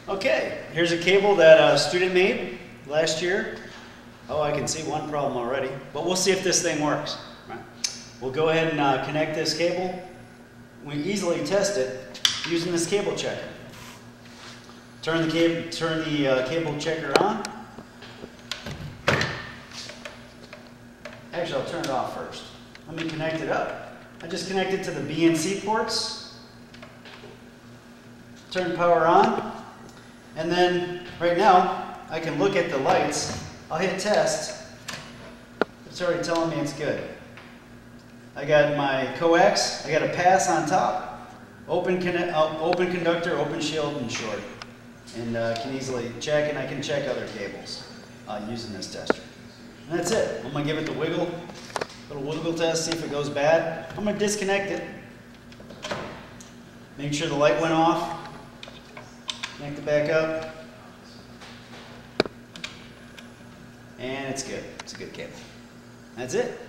Okay, here's a cable that a student made last year. Oh, I can see one problem already, but we'll see if this thing works. Right. We'll go ahead and connect this cable. We easily test it using this cable checker. Turn the cable checker on. Actually, I'll turn it off first. Let me connect it up. I just connect it to the B and C ports. Turn power on. And then, right now, I can look at the lights. I'll hit test. It's already telling me it's good. I got my Coax. I got a pass on top. Open conductor, open shield, and short. And can easily check, and I can check other cables using this tester. And that's it. I'm going to give it the little wiggle test, see if it goes bad. I'm going to disconnect it. Make sure the light went off. Connect it back up. And it's good. It's a good cable. That's it.